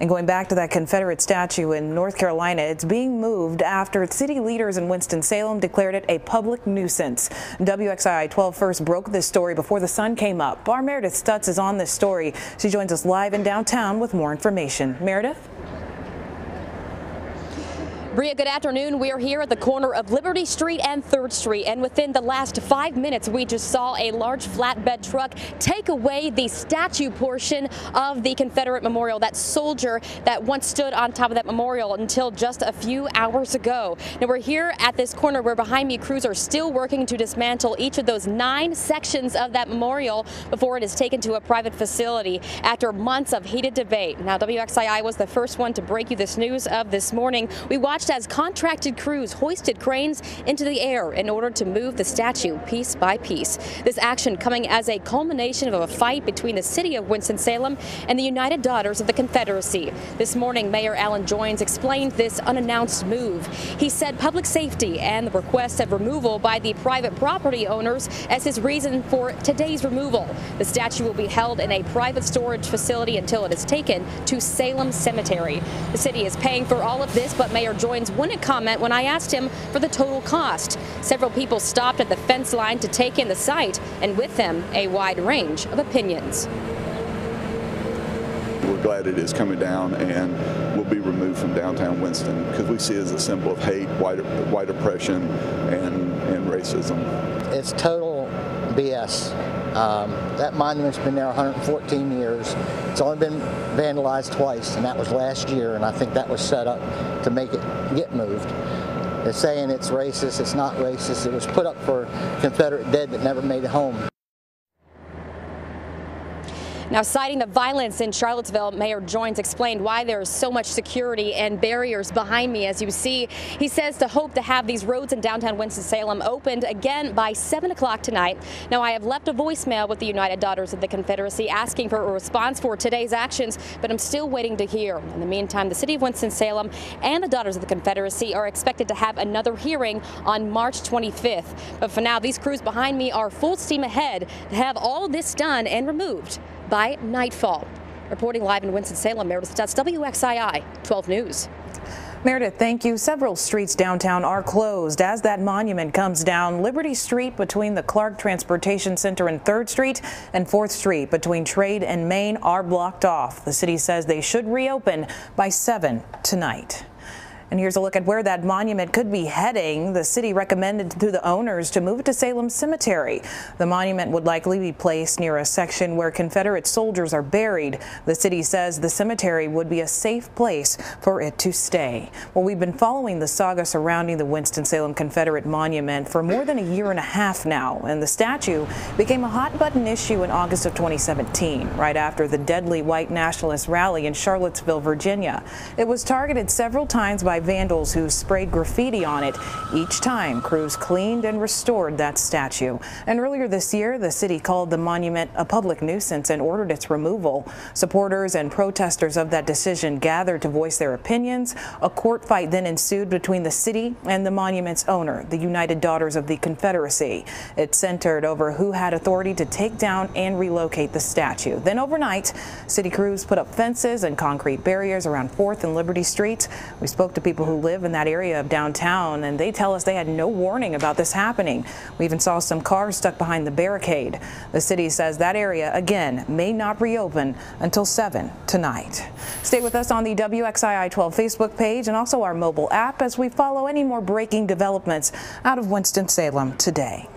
And going back to that Confederate statue in North Carolina, it's being moved after city leaders in Winston-Salem declared it a public nuisance. WXII 12 first broke this story before the sun came up. Our Meredith Stutz is on this story. She joins us live in downtown with more information. Meredith? Bria, good afternoon. We are here at the corner of Liberty Street and 3rd Street, and within the last 5 minutes, we just saw a large flatbed truck take away the statue portion of the Confederate memorial, that soldier that once stood on top of that memorial until just a few hours ago. Now, we're here at this corner where behind me, crews are still working to dismantle each of those 9 sections of that memorial before it is taken to a private facility after months of heated debate. Now, WXII was the first one to break you this news of this morning. We watched as contracted crews hoisted cranes into the air in order to move the statue piece by piece. This action coming as a culmination of a fight between the city of Winston-Salem and the United Daughters of the Confederacy. This morning, Mayor Alan Joines explained this unannounced move. He said public safety and the request of removal by the private property owners as his reason for today's removal. The statue will be held in a private storage facility until it is taken to Salem Cemetery. The city is paying for all of this, but Mayor Joines wouldn't comment when I asked him for the total cost. Several people stopped at the fence line to take in the site, and with them, a wide range of opinions. We're glad it is coming down and will be removed from downtown Winston because we see it as a symbol of hate, white oppression, and racism. It's total BS. That monument's been there 114 years. It's only been vandalized twice, and that was last year, and I think that was set up to make it get moved. They're saying it's racist. It's not racist. It was put up for Confederate dead that never made it home. Now, citing the violence in Charlottesville, Mayor Joines explained why there is so much security and barriers behind me. As you see, he says to hope to have these roads in downtown Winston-Salem opened again by 7 o'clock tonight. Now, I have left a voicemail with the United Daughters of the Confederacy asking for a response for today's actions, but I'm still waiting to hear. In the meantime, the city of Winston-Salem and the Daughters of the Confederacy are expected to have another hearing on March 25th. But for now, these crews behind me are full steam ahead to have all this done and removed by nightfall. Reporting live in Winston-Salem, Meredith Stutz, WXII 12 News. Meredith, thank you. Several streets downtown are closed as that monument comes down. Liberty Street between the Clark Transportation Center and 3rd Street and 4th Street between Trade and Main are blocked off. The city says they should reopen by 7 tonight. And here's a look at where that monument could be heading. The city recommended to the owners to move it to Salem Cemetery. The monument would likely be placed near a section where Confederate soldiers are buried. The city says the cemetery would be a safe place for it to stay. Well, we've been following the saga surrounding the Winston-Salem Confederate Monument for more than a year and a half now, and the statue became a hot-button issue in August of 2017, right after the deadly white nationalist rally in Charlottesville, Virginia. It was targeted several times by vandals who sprayed graffiti on it. Each time, crews cleaned and restored that statue. And earlier this year, the city called the monument a public nuisance and ordered its removal. Supporters and protesters of that decision gathered to voice their opinions. A court fight then ensued between the city and the monument's owner, the United Daughters of the Confederacy. It centered over who had authority to take down and relocate the statue. Then overnight, city crews put up fences and concrete barriers around 4th and Liberty Streets. We spoke to people who live in that area of downtown, and they tell us they had no warning about this happening. We even saw some cars stuck behind the barricade. The city says that area, again, may not reopen until 7 tonight. Stay with us on the WXII 12 Facebook page and also our mobile app as we follow any more breaking developments out of Winston-Salem today.